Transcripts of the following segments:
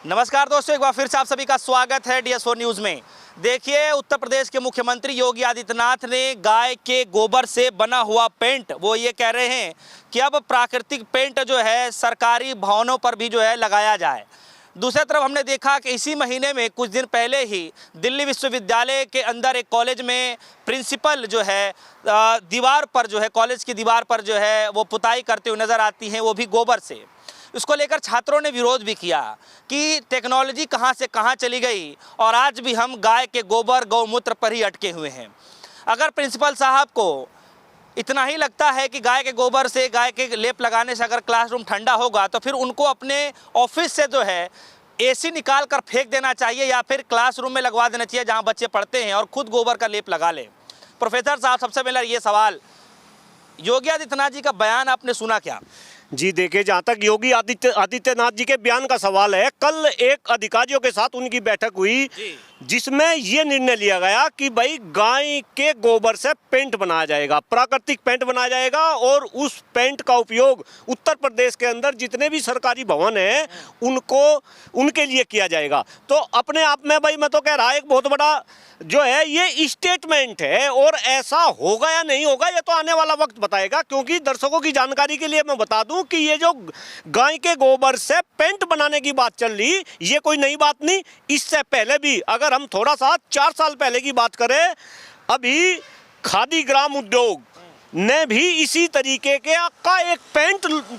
नमस्कार दोस्तों, एक बार फिर से आप सभी का स्वागत है DS4 न्यूज़ में। देखिए, उत्तर प्रदेश के मुख्यमंत्री योगी आदित्यनाथ ने गाय के गोबर से बना हुआ पेंट, वो ये कह रहे हैं कि अब प्राकृतिक पेंट जो है सरकारी भवनों पर भी जो है लगाया जाए। दूसरी तरफ हमने देखा कि इसी महीने में कुछ दिन पहले ही दिल्ली विश्वविद्यालय के अंदर एक कॉलेज में प्रिंसिपल जो है दीवार पर जो है, कॉलेज की दीवार पर जो है वो पुताई करते हुए नज़र आती हैं, वो भी गोबर से। इसको लेकर छात्रों ने विरोध भी किया कि टेक्नोलॉजी कहां से कहां चली गई और आज भी हम गाय के गोबर गौमूत्र पर ही अटके हुए हैं। अगर प्रिंसिपल साहब को इतना ही लगता है कि गाय के गोबर से, गाय के लेप लगाने से अगर क्लासरूम ठंडा होगा, तो फिर उनको अपने ऑफिस से जो है AC निकाल कर फेंक देना चाहिए या फिर क्लासरूम में लगवा देना चाहिए जहाँ बच्चे पढ़ते हैं और खुद गोबर का लेप लगा लें। प्रोफेसर साहब, सबसे पहले ये सवाल, योगी आदित्यनाथ जी का बयान आपने सुना क्या? जी देखिए, जहाँ तक योगी आदित्यनाथ जी के बयान का सवाल है, कल एक अधिकारियों के साथ उनकी बैठक हुई जिसमें ये निर्णय लिया गया कि भाई गाय के गोबर से पेंट बनाया जाएगा, प्राकृतिक पेंट बनाया जाएगा और उस पेंट का उपयोग उत्तर प्रदेश के अंदर जितने भी सरकारी भवन हैं उनके लिए किया जाएगा। तो अपने आप में भाई मैं तो कह रहा एक बहुत बड़ा जो है ये स्टेटमेंट है, और ऐसा होगा या नहीं होगा ये तो आने वाला वक्त बताएगा। क्योंकि दर्शकों की जानकारी के लिए मैं बता दूं कि ये जो गाय के गोबर से पेंट बनाने की बात चल रही, ये कोई नई बात नहीं। इससे पहले भी अगर हम थोड़ा सा 4 साल पहले की बात करें, अभी खादी ग्राम उद्योग ने भी इसी तरीके के का एक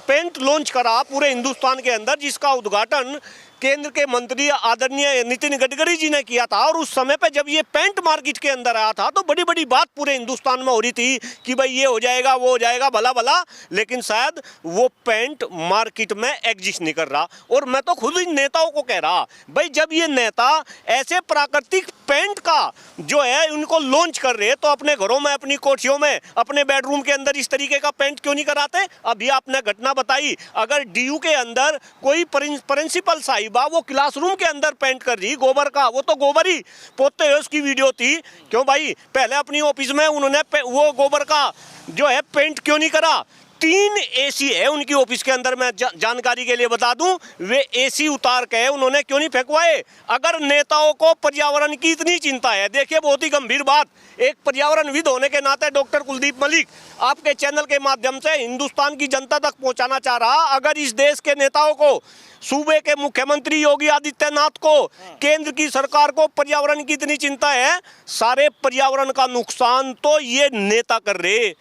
पेंट लॉन्च करा पूरे हिंदुस्तान के अंदर, जिसका उद्घाटन केंद्र के मंत्री आदरणीय नितिन गडकरी जी ने किया था। और उस समय पे जब ये पेंट मार्केट के अंदर आया था तो बड़ी बड़ी बात पूरे हिंदुस्तान में हो रही थी कि भाई ये हो जाएगा, वो हो जाएगा, भला भला, लेकिन शायद वो पेंट मार्केट में एग्जिस्ट नहीं कर रहा। और मैं तो खुद इन नेताओं को कह रहा, भाई जब ये नेता ऐसे प्राकृतिक पेंट का जो है उनको लॉन्च कर रहे, तो अपने घरों में, अपनी कोठियों में, अपने बेडरूम के अंदर इस तरीके का पेंट क्यों नहीं कराते? अभी आपने घटना बताई, अगर DU के अंदर कोई प्रिंसिपल साहिब वो क्लासरूम के अंदर पेंट कर रही गोबर का, वो तो गोबर ही पोतते हुए उसकी वीडियो थी। क्यों भाई, पहले अपनी ऑफिस में उन्होंने वो गोबर का जो है पेंट क्यों नहीं करा? 3 AC है उनकी ऑफिस के अंदर, मैं जानकारी के लिए बता दूं, वे AC उतार के उन्होंने क्यों नहीं फेंकवाए? अगर नेताओं को पर्यावरण की इतनी चिंता है, देखिए बहुत ही गंभीर बात, एक पर्यावरणविद होने के नाते डॉक्टर कुलदीप मलिक आपके चैनल के माध्यम से हिंदुस्तान की जनता तक पहुंचाना चाह रहा, अगर इस देश के नेताओं को, सूबे के मुख्यमंत्री योगी आदित्यनाथ को, केंद्र की सरकार को पर्यावरण की इतनी चिंता है, सारे पर्यावरण का नुकसान तो ये नेता कर रहे।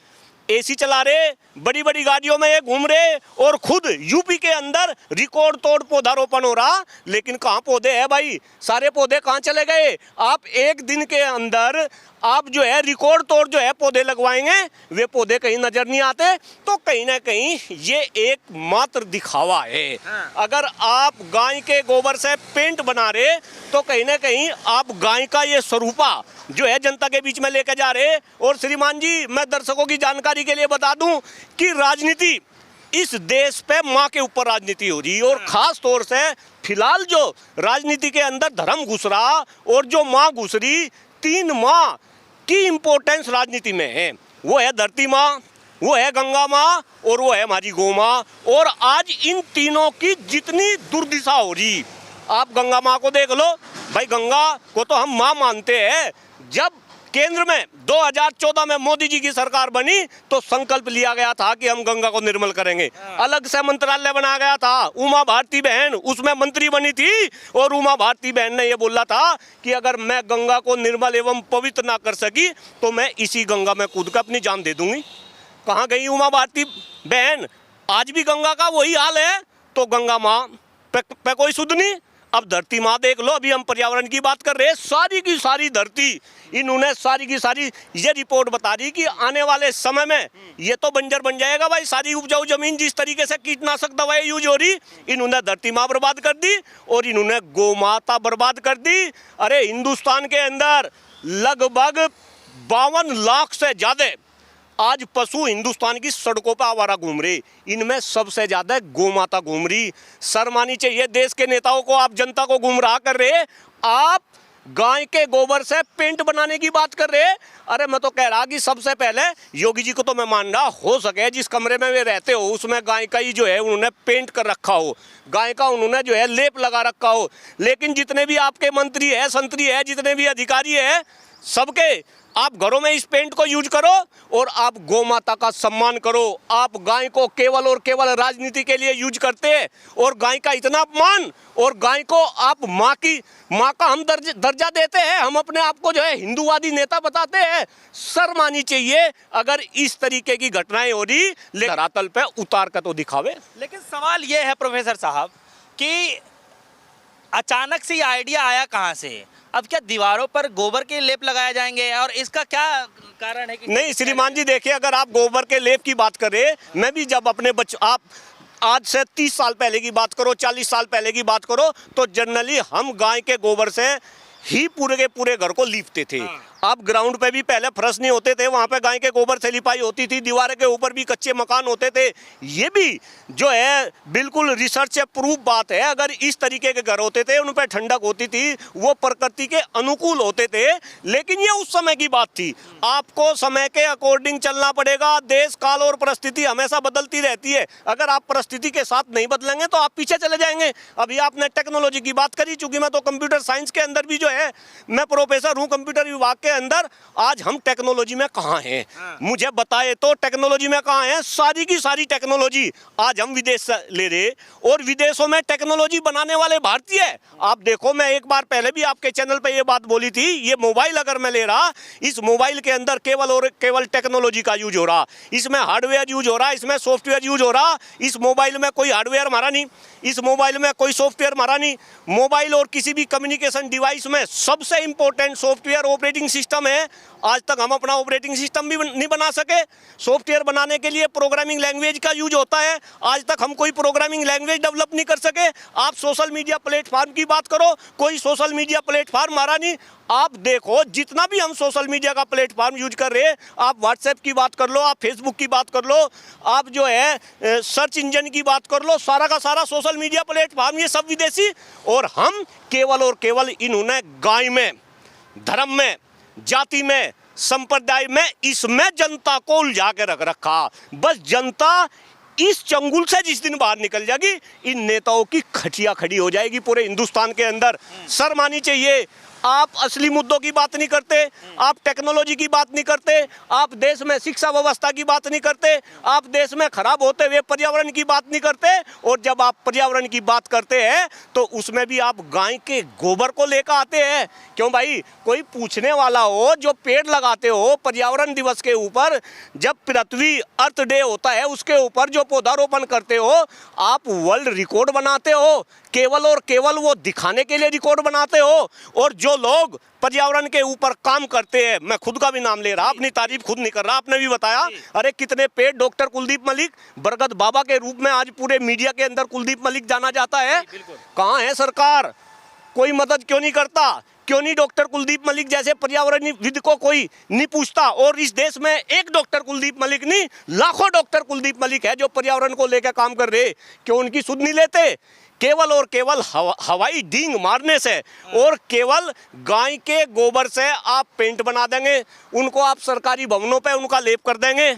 AC चला रहे, बड़ी बड़ी गाड़ियों में ये घूम रहे, और खुद यूपी के अंदर रिकॉर्ड तोड़ पौधारोपण हो रहा, लेकिन कहाँ पौधे हैं भाई? सारे पौधे कहाँ चले गए? आप एक दिन के अंदर आप जो है रिकॉर्ड तोड़ जो है पौधे लगवाएंगे, वे पौधे कहीं नजर नहीं आते। तो कहीं ना कहीं ये एक मात्र दिखावा है। अगर आप गाय के गोबर से पेंट बना रहे, तो कहीं ना कहीं आप गाय का ये स्वरूपा जो है जनता के बीच में लेकर जा रहे। और श्रीमान जी, मैं दर्शकों की जानकारी के लिए बता दूं कि राजनीति इस देश पे माँ के ऊपर राजनीति हो रही है, और खास तौर से फिलहाल जो राजनीति के अंदर धर्म घुस रहा और जो माँ घुस रही, 3 माँ की इंपॉर्टेंस राजनीति में है। वो है धरती माँ, वो है गंगा माँ, और वो है हमारी गौ माँ। और आज इन तीनों की जितनी दुर्दशा हो रही, आप गंगा माँ को देख लो भाई, गंगा को तो हम माँ मानते हैं। जब केंद्र में 2014 में मोदी जी की सरकार बनी तो संकल्प लिया गया था कि हम गंगा को निर्मल करेंगे, अलग से मंत्रालय बनाया गया था। उमा भारती बहन उसमें मंत्री बनी थी, और उमा भारती बहन ने यह बोला था कि अगर मैं गंगा को निर्मल एवं पवित्र ना कर सकी तो मैं इसी गंगा में कूद कर अपनी जान दे दूंगी। कहाँ गई उमा भारती बहन? आज भी गंगा का वही हाल है। तो गंगा माँ पे कोई सुध नहीं। अब धरती माँ देख लो, अभी हम पर्यावरण की बात कर रहे हैं, सारी की सारी धरती, इन्होंने सारी की सारी ये रिपोर्ट बता रही कि आने वाले समय में ये तो बंजर बन जाएगा भाई। सारी उपजाऊ जमीन जिस तरीके से कीटनाशक दवाएं यूज हो रही, इन्होंने धरती माँ बर्बाद कर दी और इन्होंने गौ माता बर्बाद कर दी। अरे हिंदुस्तान के अंदर लगभग 52 लाख से ज्यादा आज पशु हिंदुस्तान की सड़कों पर आवारा घूम रहे, इनमें सबसे ज्यादा गौ माता घूम रही। शर्म आनी चाहिए देश के नेताओं को, आप जनता को गुमराह कर रहे। आप गाय के गोबर से पेंट बनाने की बात कर रहे हैं। अरे मैं तो कह रहा कि सबसे पहले योगी जी को तो मैं मान रहा, हो सके जिस कमरे में वे रहते हो उसमें गाय का ही जो है उन्होंने पेंट कर रखा हो, गाय का उन्होंने जो है लेप लगा रखा हो। लेकिन जितने भी आपके मंत्री है, संतरी है, जितने भी अधिकारी है, सबके आप घरों में इस पेंट को यूज करो और आप गौ माता का सम्मान करो। आप गाय को केवल और केवल राजनीति के लिए यूज करते हैं और गाय का इतना अपमान, और गाय को आप माँ का हम दर्जा देते हैं, हम अपने आप को जो है हिंदूवादी नेता बताते हैं। शर्म आनी चाहिए अगर इस तरीके की घटनाएं हो रही, धरातल पे उतार कर तो दिखावे। लेकिन सवाल ये है प्रोफेसर साहब कि अचानक से ये आइडिया आया कहाँ से? अब क्या दीवारों पर गोबर के लेप लगाए जाएंगे, और इसका क्या कारण है कि नहीं श्रीमान जी, देखिए अगर आप गोबर के लेप की बात करें, मैं भी जब अपने आप आज से 30 साल पहले की बात करो, 40 साल पहले की बात करो, तो जनरली हम गाय के गोबर से ही पूरे के पूरे घर को लीपते थे। अब ग्राउंड पे भी पहले फर्श नहीं होते थे, वहाँ पे गाय के गोबर से लिपाई होती थी, दीवार के ऊपर भी कच्चे मकान होते थे। ये भी जो है बिल्कुल रिसर्च से प्रूफ बात है। अगर इस तरीके के घर होते थे, उन पर ठंडक होती थी, वो प्रकृति के अनुकूल होते थे। लेकिन ये उस समय की बात थी। आपको समय के अकॉर्डिंग चलना पड़ेगा। देश काल और परिस्थिति हमेशा बदलती रहती है। अगर आप परिस्थिति के साथ नहीं बदलेंगे तो आप पीछे चले जाएंगे। अभी आपने टेक्नोलॉजी की बात करी, चूंकि मैं तो कंप्यूटर साइंस के अंदर भी जो है मैं प्रोफेसर हूँ कंप्यूटर विभाग के अंदर। आज हम टेक्नोलॉजी में कहाँ हैं? मुझे बताए तो टेक्नोलॉजी में कहाँ हैं? सारी की सारी टेक्नोलॉजी आज हम विदेश से ले रहे, और विदेशों में टेक्नोलॉजी बनाने वाले भारतीय है। आप देखो, मैं एक बार पहले भी आपके चैनल पे ये बात बोली थी, ये मोबाइल अगर मैं ले रहा, इस मोबाइल के अंदर केवल और केवल टेक्नोलॉजी का यूज हो रहा, इसमें हार्डवेयर यूज हो रहा, इसमें सॉफ्टवेयर यूज हो रहा। इस मोबाइल में कोई हार्डवेयर मारा नहीं, इस मोबाइल में कोई सॉफ्टवेयर मारा नहीं। मोबाइल और किसी भी कम्युनिकेशन डिवाइस में सबसे इंपॉर्टेंट सॉफ्टवेयर ऑपरेटिंग सिस्टम है। आज तक हम अपना ऑपरेटिंग सिस्टम भी नहीं बना सके। सॉफ्टवेयर बनाने के लिए प्रोग्रामिंग लैंग्वेज का यूज होता है, आज तक हम कोई प्रोग्रामिंग लैंग्वेज डेवलप नहीं कर सके। आप सोशल मीडिया प्लेटफॉर्म की बात करो, कोई सोशल मीडिया प्लेटफॉर्म मारा नहीं। आप देखो जितना भी हम सोशल मीडिया का प्लेटफॉर्म यूज कर रहे हैं, आप व्हाट्सएप की बात कर लो, आप फेसबुक की बात कर लो, आप जो है सर्च इंजन की बात कर लो, सारा का सारा सोशल मीडिया प्लेटफॉर्म ये सब विदेशी। और हम केवल और केवल इन्होंने गाय में, धर्म में, जाति में, संप्रदाय में, इसमें जनता को उलझा के रख रखा। बस जनता इस चंगुल से जिस दिन बाहर निकल जाएगी, इन नेताओं की खटिया खड़ी हो जाएगी पूरे हिंदुस्तान के अंदर। शर्म आनी चाहिए। आप असली मुद्दों की बात नहीं करते, आप टेक्नोलॉजी की बात नहीं करते, आप देश में शिक्षा व्यवस्था की बात नहीं करते, आप देश में खराब होते हुए पर्यावरण की बात नहीं करते। और जब आप पर्यावरण की बात करते हैं तो उसमें भी आप गाय के गोबर को लेकर आते हैं। क्यों भाई? कोई पूछने वाला हो, जो पेड़ लगाते हो पर्यावरण दिवस के ऊपर, जब पृथ्वी अर्थ डे होता है उसके ऊपर जो पौधारोपण करते हो, आप वर्ल्ड रिकॉर्ड बनाते हो, केवल और केवल वो दिखाने के लिए रिकॉर्ड बनाते हो। और जो लोग पर्यावरण के ऊपर काम करते हैं, मैं खुद का भी नाम ले रहा, अपनी तारीफ खुद नहीं कर रहा, आपने भी बताया, अरे कितने पेड़ डॉक्टर कुलदीप मलिक, बरगद बाबा के रूप में आज पूरे मीडिया के अंदर कुलदीप मलिक जाना जाता है। कहाँ है सरकार? कोई मदद क्यों नहीं करता? क्यों नहीं डॉक्टर कुलदीप मलिक जैसे पर्यावरणविद को कोई नहीं पूछता? और इस देश में एक डॉक्टर कुलदीप मलिक नहीं, लाखों डॉक्टर कुलदीप मलिक है जो पर्यावरण को लेकर काम कर रहे। क्यों उनकी सुध नहीं लेते? केवल और केवल हवाई डींग मारने से और केवल गाय के गोबर से आप पेंट बना देंगे, उनको आप सरकारी भवनों पे उनका लेप कर देंगे।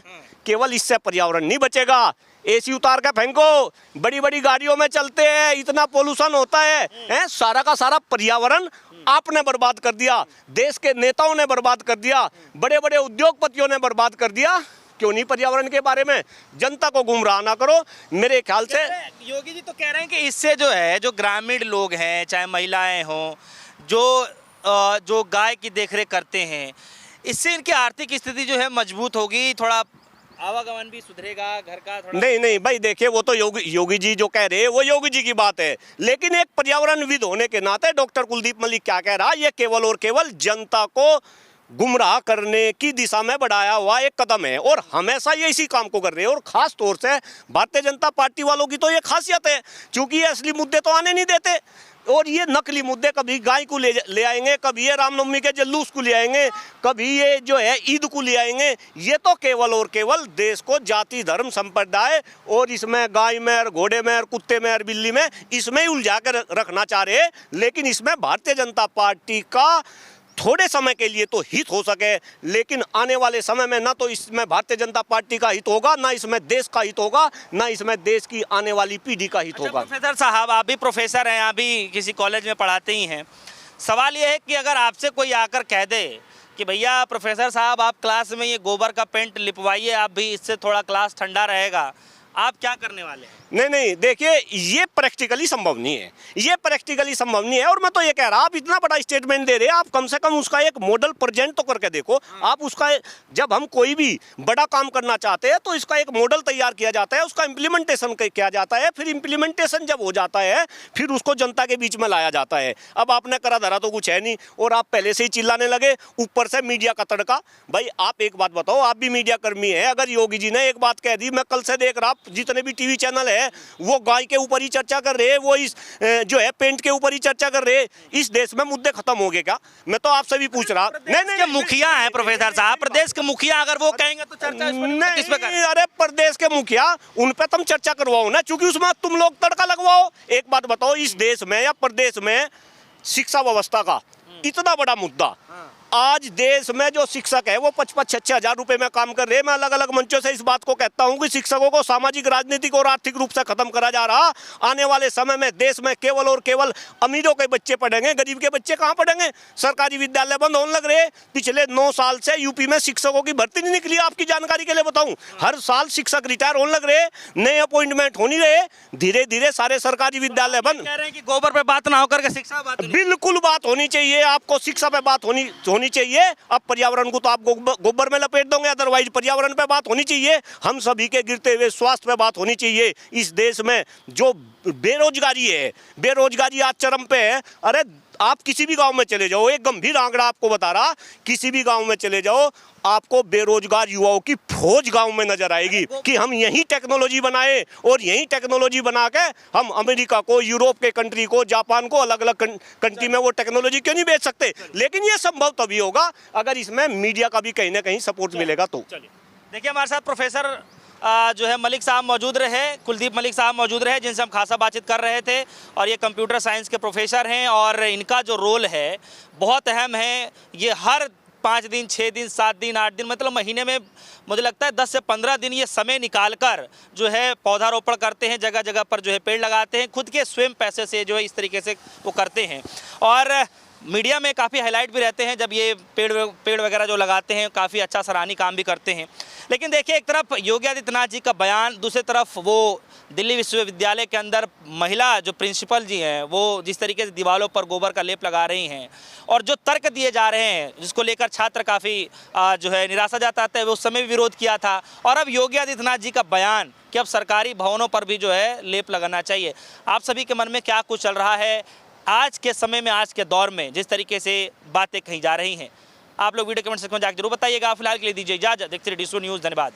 केवल इससे पर्यावरण नहीं बचेगा। एसी उतार के फेंको, बड़ी बड़ी गाड़ियों में चलते हैं, इतना पोल्यूशन होता है, सारा का सारा पर्यावरण आपने बर्बाद कर दिया, देश के नेताओं ने बर्बाद कर दिया, बड़े बड़े उद्योगपतियों ने बर्बाद कर दिया। क्यों नहीं पर्यावरण के बारे में जनता को गुमराह ना करो। मेरे ख्याल से योगी जी तो कह रहे हैं कि इससे जो है, जो ग्रामीण लोग हैं, चाहे महिलाएं हों, जो गाय की देखरेख करते हैं, इससे इनकी आर्थिक स्थिति जो है मजबूत होगी, थोड़ा आवागमन भी सुधरेगा घर का थोड़ा। नहीं भाई, देखिए वो तो योगी जी जो कह रहे हैं वो योगी जी की बात है, लेकिन एक पर्यावरणविद होने के नाते डॉक्टर कुलदीप मलिक क्या कह रहा है, ये केवल और केवल जनता को गुमराह करने की दिशा में बढ़ाया हुआ एक कदम है। और हमेशा ये इसी काम को कर रहे हैं। और खास तौर से भारतीय जनता पार्टी वालों की तो ये खासियत है, क्योंकि ये असली मुद्दे तो आने नहीं देते। और ये नकली मुद्दे, कभी गाय को ले आएंगे, कभी ये रामनवमी के जुलूस को ले आएंगे, कभी ये जो है ईद को ले आएंगे। ये तो केवल और केवल देश को जाति धर्म संप्रदाय और इसमें गाय में और घोड़े में और कुत्ते में और बिल्ली में इसमें ही उलझा कर रखना चाह रहे हैं। लेकिन इसमें भारतीय जनता पार्टी का थोड़े समय के लिए तो हित हो सके, लेकिन आने वाले समय में ना तो इसमें भारतीय जनता पार्टी का हित होगा, ना इसमें देश का हित होगा, ना इसमें देश की आने वाली पीढ़ी का हित होगा। प्रोफेसर साहब, आप भी प्रोफेसर हैं, आप भी किसी कॉलेज में पढ़ाते ही हैं। सवाल ये है कि अगर आपसे कोई आकर कह दे कि भैया प्रोफेसर साहब आप क्लास में ये गोबर का पेंट लिपवाइए, आप भी इससे थोड़ा क्लास ठंडा रहेगा, आप क्या करने वाले हैं? नहीं, देखिए ये प्रैक्टिकली संभव नहीं है, ये प्रैक्टिकली संभव नहीं है। और मैं तो ये कह रहा, आप इतना बड़ा स्टेटमेंट दे रहे हैं, आप कम से कम उसका एक मॉडल प्रेजेंट तो करके देखो। आप उसका, जब हम कोई भी बड़ा काम करना चाहते हैं तो इसका एक मॉडल तैयार किया जाता है, उसका इम्प्लीमेंटेशन किया जाता है, फिर इम्प्लीमेंटेशन जब हो जाता है फिर उसको जनता के बीच में लाया जाता है। अब आपने करा धरा तो कुछ है नहीं और आप पहले से ही चिल्लाने लगे, ऊपर से मीडिया का तड़का। भाई आप एक बात बताओ, आप भी मीडिया कर्मी है, अगर योगी जी ने एक बात कह दी, मैं कल से देख रहा जितने भी टीवी चैनल है वो गाय के ऊपर ही चर्चा कर रहे हैं, वो इस जो है पेंट के ऊपर ही चर्चा कर रहे हैं, इस देश में मुद्दे खत्म हो गए क्या? मैं तो आपसे भी पूछ रहा। नहीं, मुखिया है प्रोफेसर साहब, प्रदेश के मुखिया अगर वो कहेंगे तो चर्चा किस पे करें? अरे प्रदेश के मुखिया, उन पे तुम चर्चा करवाओ ना, क्योंकि उसमें तुम लोग तड़का लगवाओ। एक बात बताओ, इस देश में या प्रदेश में शिक्षा व्यवस्था का इतना बड़ा मुद्दा, आज देश में जो शिक्षक है वो 55-56 हजार रुपए में काम कर रहे हैं। मैं अलग अलग मंचों से इस बात को कहता हूं कि शिक्षकों को सामाजिक, राजनीतिक और आर्थिक रूप से खत्म करा जा रहा। आने वाले समय में देश में केवल और केवल अमीरों के बच्चे पढ़ेंगे, गरीब के बच्चे कहां पढ़ेंगे? सरकारी विद्यालय बंद होने लग रहे। पिछले 9 साल से यूपी में शिक्षकों की भर्ती नहीं निकली, आपकी जानकारी के लिए बताऊं। हर साल शिक्षक रिटायर होने लग रहे, नए अपॉइंटमेंट हो नहीं रहे, धीरे धीरे सारे सरकारी विद्यालय बंद। कह रहे हैं कि गोबर पे बात ना होकर के शिक्षा बात, बिल्कुल बात होनी चाहिए, आपको शिक्षा पे बात होनी चाहिए। अब पर्यावरण को तो आप गोबर में लपेट दोगे, अदरवाइज पर्यावरण पे बात होनी चाहिए। हम सभी के गिरते हुए स्वास्थ्य पे बात होनी चाहिए। इस देश में जो बेरोजगारी है, बेरोजगारी आज चरम पे है। अरे आप किसी भी गांव में चले जाओ, एक गंभीर आंकड़ा आपको बता रहा, किसी भी गांव में चले जाओ आपको बेरोजगार युवाओं की फौज गांव में नजर आएगी कि हम यही टेक्नोलॉजी बनाए और यही टेक्नोलॉजी बना के हम अमेरिका को, यूरोप के कंट्री को, जापान को, अलग अलग कंट्री में वो टेक्नोलॉजी क्यों नहीं बेच सकते? लेकिन ये संभव तभी होगा अगर इसमें मीडिया का भी कहीं ना कहीं सपोर्ट मिलेगा तो। देखिए हमारे साथ प्रोफेसर जो है मलिक साहब मौजूद रहे, कुलदीप मलिक साहब मौजूद रहे, जिनसे हम खासा बातचीत कर रहे थे। और ये कंप्यूटर साइंस के प्रोफेसर हैं और इनका जो रोल है बहुत अहम है। ये हर 5 दिन, 6 दिन, 7 दिन, 8 दिन, मतलब महीने में मुझे लगता है 10 से 15 दिन ये समय निकालकर जो है पौधारोपण करते हैं, जगह जगह पर जो है पेड़ लगाते हैं, खुद के स्वयं पैसे से जो है इस तरीके से वो करते हैं। और मीडिया में काफ़ी हाईलाइट भी रहते हैं जब ये पेड़ वगैरह जो लगाते हैं, काफ़ी अच्छा सराहनीय काम भी करते हैं। लेकिन देखिए, एक तरफ योगी आदित्यनाथ जी का बयान, दूसरी तरफ वो दिल्ली विश्वविद्यालय के अंदर महिला जो प्रिंसिपल जी हैं वो जिस तरीके से दीवारों पर गोबर का लेप लगा रही हैं, और जो तर्क दिए जा रहे हैं जिसको लेकर छात्र काफ़ी जो है निराशा जताते हैं, वो उस समय भी विरोध किया था। और अब योगी आदित्यनाथ जी का बयान कि अब सरकारी भवनों पर भी जो है लेप लगाना चाहिए। आप सभी के मन में क्या कुछ चल रहा है आज के समय में, आज के दौर में जिस तरीके से बातें कही जा रही हैं? आप लोग वीडियो कमेंट सेक्शन में जाकर जरूर बताइएगा। फिलहाल के लिए दीजिए इजाजत। देखते रहिए D-Show न्यूज़। धन्यवाद।